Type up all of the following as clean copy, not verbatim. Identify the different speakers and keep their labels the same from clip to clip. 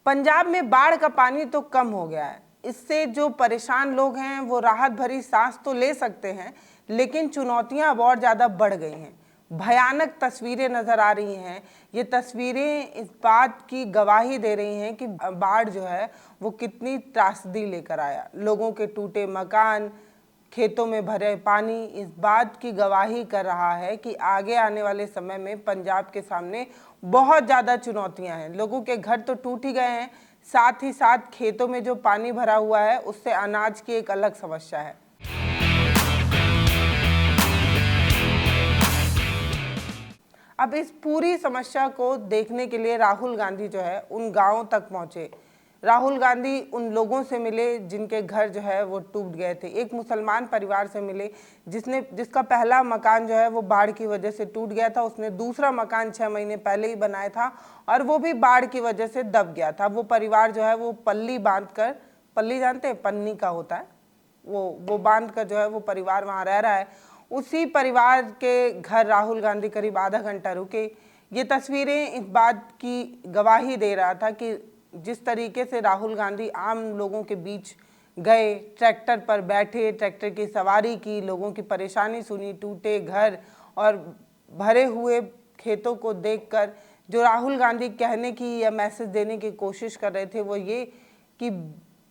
Speaker 1: पंजाब में बाढ़ का पानी तो कम हो गया है। इससे जो परेशान लोग हैं वो राहत भरी सांस तो ले सकते हैं, लेकिन चुनौतियां अब और ज़्यादा बढ़ गई हैं। भयानक तस्वीरें नज़र आ रही हैं। ये तस्वीरें इस बात की गवाही दे रही हैं कि बाढ़ जो है वो कितनी त्रासदी लेकर आया। लोगों के टूटे मकान, खेतों में भरे पानी इस बात की गवाही कर रहा है कि आगे आने वाले समय में पंजाब के सामने बहुत ज़्यादा चुनौतियां हैं। लोगों के घर तो टूट ही गए हैं, साथ ही साथ खेतों में जो पानी भरा हुआ है उससे अनाज की एक अलग समस्या है। अब इस पूरी समस्या को देखने के लिए राहुल गांधी जो है उन गांवों तक पहुंचे। राहुल गांधी उन लोगों से मिले जिनके घर जो है वो टूट गए थे। एक मुसलमान परिवार से मिले जिसका पहला मकान जो है वो बाढ़ की वजह से टूट गया था। उसने दूसरा मकान 6 महीने पहले ही बनाया था और वो भी बाढ़ की वजह से दब गया था। वो परिवार जो है वो पल्ली बांध कर, पल्ली जानते हैं, पन्नी का होता है, वो बांध कर जो है वो परिवार वहाँ रह रहा है। उसी परिवार के घर राहुल गांधी करीब आधा घंटा रुके। ये तस्वीरें इस बात की गवाही दे रहा था कि जिस तरीके से राहुल गांधी आम लोगों के बीच गए, ट्रैक्टर पर बैठे, ट्रैक्टर की सवारी की, लोगों की परेशानी सुनी, टूटे घर और भरे हुए खेतों को देखकर जो राहुल गांधी कहने की या मैसेज देने की कोशिश कर रहे थे वो ये कि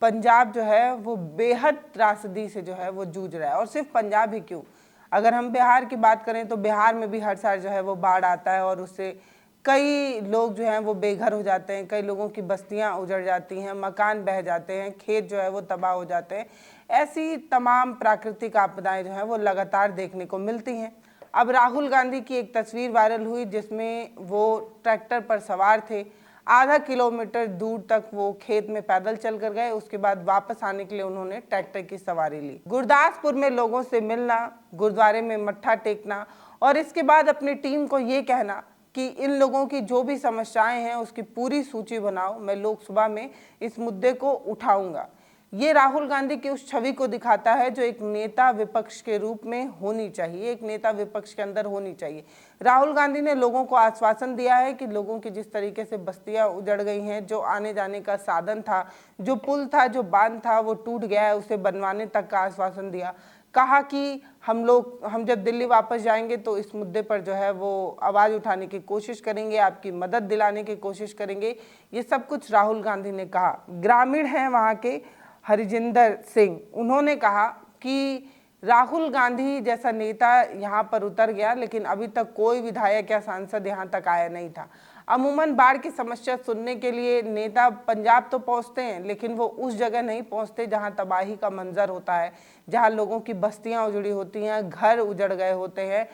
Speaker 1: पंजाब जो है वो बेहद त्रासदी से जो है वो जूझ रहा है। और सिर्फ पंजाब ही क्यों, अगर हम बिहार की बात करें तो बिहार में भी हर साल जो है वो बाढ़ आता है और उससे कई लोग जो हैं वो बेघर हो जाते हैं, कई लोगों की बस्तियां उजड़ जाती हैं, मकान बह जाते हैं, खेत जो है वो तबाह हो जाते हैं। ऐसी तमाम प्राकृतिक आपदाएं जो हैं वो लगातार देखने को मिलती हैं। अब राहुल गांधी की एक तस्वीर वायरल हुई जिसमें वो ट्रैक्टर पर सवार थे। आधा किलोमीटर दूर तक वो खेत में पैदल चल कर गए। उसके बाद वापस आने के लिए उन्होंने ट्रैक्टर की सवारी ली। गुरदासपुर में लोगों से मिलना, गुरुद्वारे में मत्था टेकना और इसके बाद अपनी टीम को ये कहना कि इन लोगों की जो भी समस्याएं हैं उसकी पूरी सूची बनाओ, मैं लोकसभा में इस मुद्दे को उठाऊंगा। ये राहुल गांधी की उस छवि को दिखाता है जो एक नेता विपक्ष के रूप में होनी चाहिए, एक नेता विपक्ष के अंदर होनी चाहिए। राहुल गांधी ने लोगों को आश्वासन दिया है कि लोगों की जिस तरीके से बस्तियां उजड़ गई हैं, जो आने जाने का साधन था, जो पुल था, जो बांध था वो टूट गया है, उसे बनवाने तक का आश्वासन दिया। कहा कि हम जब दिल्ली वापस जाएंगे तो इस मुद्दे पर जो है वो आवाज़ उठाने की कोशिश करेंगे, आपकी मदद दिलाने की कोशिश करेंगे। ये सब कुछ राहुल गांधी ने कहा। ग्रामीण हैं वहाँ के हरिजिंदर सिंह, उन्होंने कहा कि राहुल गांधी जैसा नेता यहाँ पर उतर गया लेकिन अभी तक कोई विधायक या सांसद यहाँ तक आया नहीं था। अमूमन बाढ़ की समस्या सुनने के लिए नेता पंजाब तो पहुँचते हैं लेकिन वो उस जगह नहीं पहुँचते जहाँ तबाही का मंजर होता है, जहाँ लोगों की बस्तियाँ उजड़ी होती हैं, घर उजड़ गए होते हैं,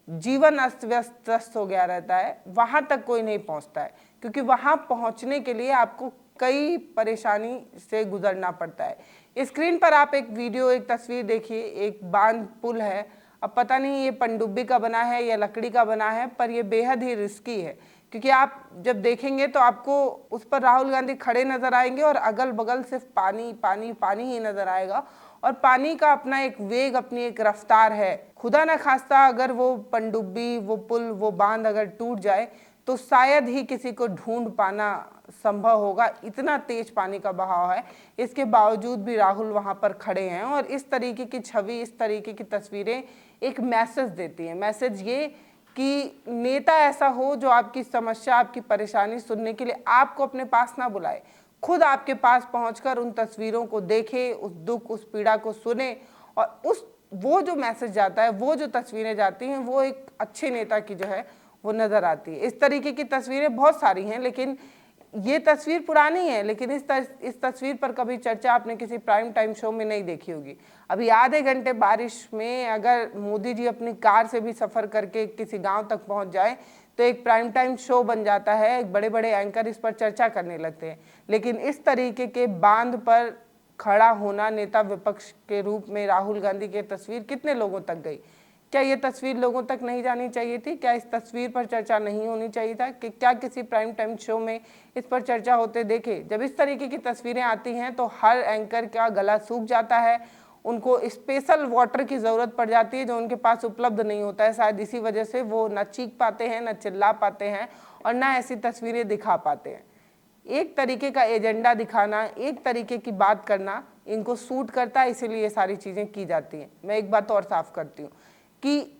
Speaker 1: जीवन अस्त व्यस्त हो गया रहता है। वहाँ तक कोई नहीं पहुँचता है क्योंकि वहाँ पहुँचने के लिए आपको कई परेशानी से गुजरना पड़ता है। स्क्रीन पर आप एक वीडियो, एक तस्वीर देखिए। एक बांध पुल है, अब पता नहीं ये पनडुब्बी का बना है या लकड़ी का बना है, पर ये बेहद ही रिस्की है क्योंकि आप जब देखेंगे तो आपको उस पर राहुल गांधी खड़े नजर आएंगे और अगल बगल सिर्फ पानी पानी पानी ही नजर आएगा और पानी का अपना एक वेग, अपनी एक रफ्तार है। खुदा न खास्ता अगर वो पनडुब्बी, वो पुल, वो बांध अगर टूट जाए तो शायद ही किसी को ढूंढ पाना संभव होगा, इतना तेज पानी का बहाव है। इसके बावजूद भी राहुल वहां पर खड़े हैं और इस तरीके की छवि, इस तरीके की तस्वीरें एक मैसेज देती हैं। मैसेज ये कि नेता ऐसा हो जो आपकी समस्या, आपकी परेशानी सुनने के लिए आपको अपने पास ना बुलाए, खुद आपके पास पहुंचकर उन तस्वीरों को देखे, उस दुख, उस पीड़ा को सुने और वो जो मैसेज जाता है, वो जो तस्वीरें जाती हैं, वो एक अच्छे नेता की जो है वो नज़र आती है। इस तरीके की तस्वीरें बहुत सारी हैं लेकिन ये तस्वीर पुरानी है, लेकिन इस तस्वीर पर कभी चर्चा आपने किसी प्राइम टाइम शो में नहीं देखी होगी। अभी आधे घंटे बारिश में अगर मोदी जी अपनी कार से भी सफ़र करके किसी गांव तक पहुंच जाए तो एक प्राइम टाइम शो बन जाता है, एक बड़े बड़े एंकर इस पर चर्चा करने लगते हैं। लेकिन इस तरीके के बांध पर खड़ा होना, नेता विपक्ष के रूप में राहुल गांधी की तस्वीर कितने लोगों तक गई? क्या ये तस्वीर लोगों तक नहीं जानी चाहिए थी? क्या इस तस्वीर पर चर्चा नहीं होनी चाहिए था? कि क्या किसी प्राइम टाइम शो में इस पर चर्चा होते देखे? जब इस तरीके की तस्वीरें आती हैं तो हर एंकर का गला सूख जाता है, उनको स्पेशल वाटर की ज़रूरत पड़ जाती है जो उनके पास उपलब्ध नहीं होता है। शायद इसी वजह से वो न चीख पाते हैं, न चिल्ला पाते हैं और न ऐसी तस्वीरें दिखा पाते हैं। एक तरीके का एजेंडा दिखाना, एक तरीके की बात करना इनको सूट करता है, इसीलिए ये सारी चीज़ें की जाती हैं। मैं एक बात और साफ करती हूँ कि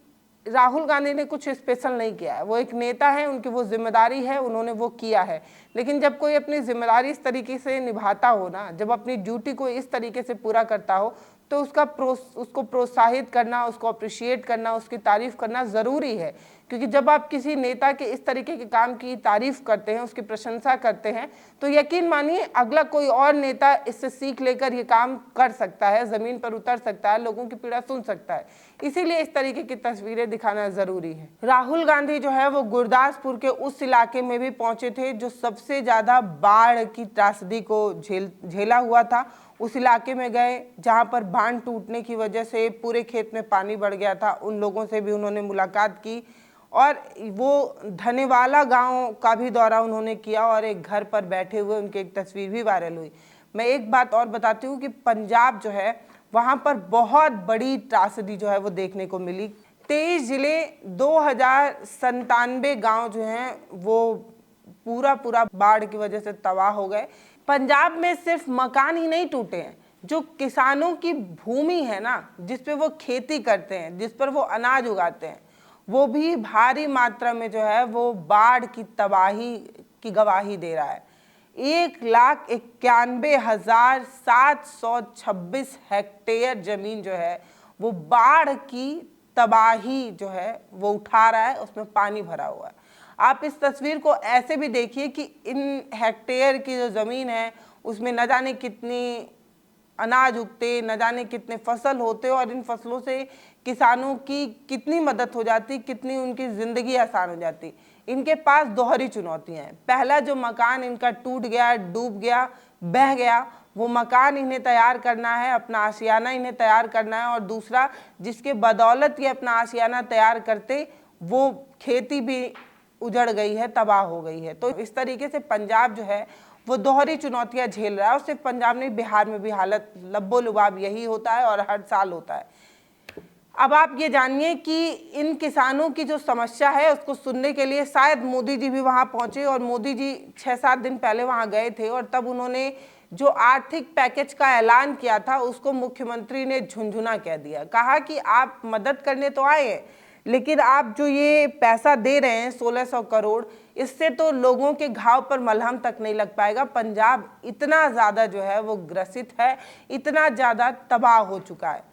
Speaker 1: राहुल गांधी ने कुछ स्पेशल नहीं किया है, वो एक नेता है, उनकी वो जिम्मेदारी है, उन्होंने वो किया है। लेकिन जब कोई अपनी जिम्मेदारी इस तरीके से निभाता हो ना, जब अपनी ड्यूटी को इस तरीके से पूरा करता हो, तो उसको प्रोत्साहित करना, उसको अप्रिशिएट करना, उसकी तारीफ करना ज़रूरी है। क्योंकि जब आप किसी नेता के इस तरीके के काम की तारीफ करते हैं, उसकी प्रशंसा करते हैं, तो यकीन मानिए अगला कोई और नेता इससे सीख लेकर ये काम कर सकता है, ज़मीन पर उतर सकता है, लोगों की पीड़ा सुन सकता है। इसीलिए इस तरीके की तस्वीरें दिखाना ज़रूरी है। राहुल गांधी जो है वो गुरदासपुर के उस इलाके में भी पहुंचे थे जो सबसे ज़्यादा बाढ़ की त्रासदी को झेला हुआ था। उस इलाके में गए जहां पर बांध टूटने की वजह से पूरे खेत में पानी बढ़ गया था। उन लोगों से भी उन्होंने मुलाकात की और वो धनेवाला गांव का भी दौरा उन्होंने किया और एक घर पर बैठे हुए उनकी एक तस्वीर भी वायरल हुई। मैं एक बात और बताती हूँ कि पंजाब जो है वहाँ पर बहुत बड़ी त्रासदी जो है वो देखने को मिली। 23 जिले 2097 गाँव जो हैं वो पूरा बाढ़ की वजह से तबाह हो गए। पंजाब में सिर्फ मकान ही नहीं टूटे हैं, जो किसानों की भूमि है ना, जिस पे वो खेती करते हैं, जिस पर वो अनाज उगाते हैं, वो भी भारी मात्रा में जो है वो बाढ़ की तबाही की गवाही दे रहा है। 1,91,726 हेक्टेयर जमीन जो है वो बाढ़ की तबाही जो है वो उठा रहा है, उसमें पानी भरा हुआ है। आप इस तस्वीर को ऐसे भी देखिए कि इन हेक्टेयर की जो ज़मीन है उसमें न जाने कितनी अनाज उगते, न जाने कितने फसल होते और इन फसलों से किसानों की कितनी मदद हो जाती, कितनी उनकी ज़िंदगी आसान हो जाती। इनके पास दोहरी चुनौतियाँ हैं। पहला, जो मकान इनका टूट गया, डूब गया, बह गया, वो मकान इन्हें तैयार करना है, अपना आशियाना इन्हें तैयार करना है। और दूसरा, जिसके बदौलत ये अपना आशियाना तैयार करते, वो खेती भी उजड़ गई है, तबाह हो गई है। तो इस तरीके से पंजाब जो है वो दोहरी चुनौतियां झेल रहा है। और सिर्फ पंजाब नहीं, बिहार में भी हालत लब्बो लुबाब यही होता है और हर साल होता है। अब आप ये जानिए कि इन किसानों की जो समस्या है उसको सुनने के लिए शायद मोदी जी भी वहाँ पहुँचे। और मोदी जी 6-7 दिन पहले वहाँ गए थे और तब उन्होंने जो आर्थिक पैकेज का ऐलान किया था उसको मुख्यमंत्री ने झुनझुना कह दिया। कहा कि आप मदद करने तो आए हैं, लेकिन आप जो ये पैसा दे रहे हैं 1600 करोड़, इससे तो लोगों के घाव पर मलहम तक नहीं लग पाएगा। पंजाब इतना ज़्यादा जो है वो ग्रसित है, इतना ज़्यादा तबाह हो चुका है।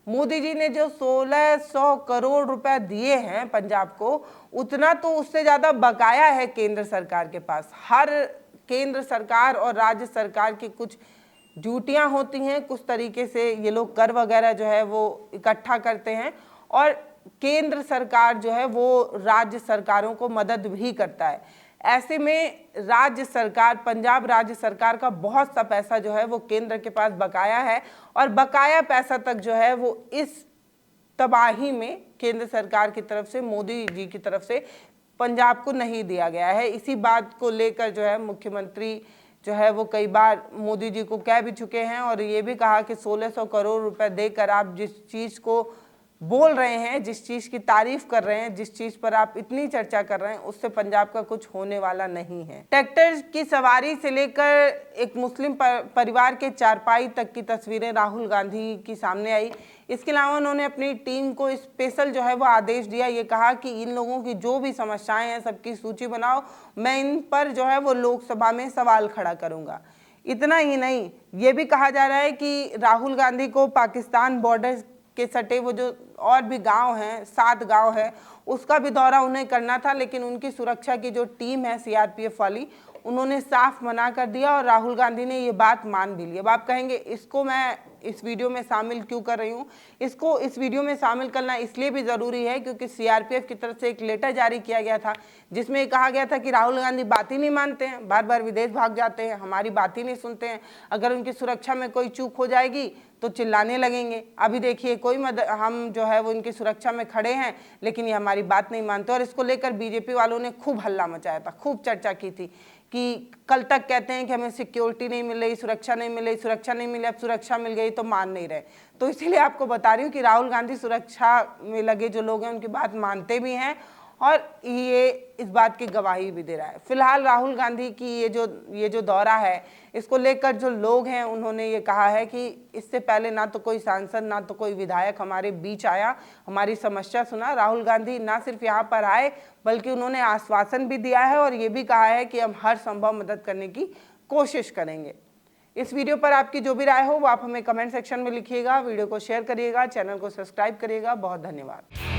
Speaker 1: मोदी जी ने जो 1600 करोड़ रुपए दिए हैं पंजाब को, उतना तो उससे ज़्यादा बकाया है केंद्र सरकार के पास। हर केंद्र सरकार और राज्य सरकार की कुछ ड्यूटियाँ होती हैं, कुछ तरीके से ये लोग कर वगैरह जो है वो इकट्ठा करते हैं और केंद्र सरकार जो है वो राज्य सरकारों को मदद भी करता है। ऐसे में राज्य सरकार, पंजाब राज्य सरकार का बहुत सा पैसा जो है वो केंद्र के पास बकाया है और बकाया पैसा तक जो है वो इस तबाही में केंद्र सरकार की तरफ से, मोदी जी की तरफ से पंजाब को नहीं दिया गया है। इसी बात को लेकर जो है मुख्यमंत्री जो है वो कई बार मोदी जी को कह भी चुके हैं और ये भी कहा कि 1600 करोड़ रुपए देकर आप जिस चीज़ को बोल रहे हैं, जिस चीज़ की तारीफ कर रहे हैं, जिस चीज़ पर आप इतनी चर्चा कर रहे हैं, उससे पंजाब का कुछ होने वाला नहीं है। ट्रैक्टर की सवारी से लेकर एक मुस्लिम परिवार के चारपाई तक की तस्वीरें राहुल गांधी की सामने आई। इसके अलावा उन्होंने अपनी टीम को स्पेशल जो है वो आदेश दिया। ये कहा कि इन लोगों की जो भी समस्याएं हैं सबकी सूची बनाओ, मैं इन पर जो है वो लोकसभा में सवाल खड़ा करूँगा। इतना ही नहीं, ये भी कहा जा रहा है कि राहुल गांधी को पाकिस्तान बॉर्डर के सटे वो जो और भी गांव हैं, 7 गांव है, उसका भी दौरा उन्हें करना था, लेकिन उनकी सुरक्षा की जो टीम है सीआरपीएफ वाली, उन्होंने साफ मना कर दिया और राहुल गांधी ने ये बात मान भी ली। अब आप कहेंगे इसको मैं इस वीडियो में शामिल क्यों कर रही हूँ? इसको इस वीडियो में शामिल करना इसलिए भी ज़रूरी है क्योंकि सीआरपीएफ की तरफ से एक लेटर जारी किया गया था जिसमें कहा गया था कि राहुल गांधी बात ही नहीं मानते हैं, बार बार विदेश भाग जाते हैं, हमारी बात ही नहीं सुनते हैं, अगर उनकी सुरक्षा में कोई चूक हो जाएगी तो चिल्लाने लगेंगे। अभी देखिए कोई हम जो है वो इनकी सुरक्षा में खड़े हैं लेकिन ये हमारी बात नहीं मानते। और इसको लेकर बीजेपी वालों ने खूब हल्ला मचाया था, खूब चर्चा की थी कि कल तक कहते हैं कि हमें सिक्योरिटी नहीं मिल रही, सुरक्षा नहीं मिल रही, सुरक्षा नहीं मिली, अब सुरक्षा मिल गई तो मान नहीं रहे। तो इसीलिए आपको बता रही हूँ कि राहुल गांधी सुरक्षा में लगे जो लोग हैं उनकी बात मानते भी हैं और ये इस बात की गवाही भी दे रहा है। फिलहाल राहुल गांधी की ये जो दौरा है, इसको लेकर जो लोग हैं उन्होंने ये कहा है कि इससे पहले ना तो कोई सांसद ना तो कोई विधायक हमारे बीच आया, हमारी समस्या सुना। राहुल गांधी ना सिर्फ यहाँ पर आए बल्कि उन्होंने आश्वासन भी दिया है और ये भी कहा है कि हम हर संभव मदद करने की कोशिश करेंगे। इस वीडियो पर आपकी जो भी राय हो वो आप हमें कमेंट सेक्शन में लिखिएगा, वीडियो को शेयर करिएगा, चैनल को सब्सक्राइब करिएगा। बहुत धन्यवाद।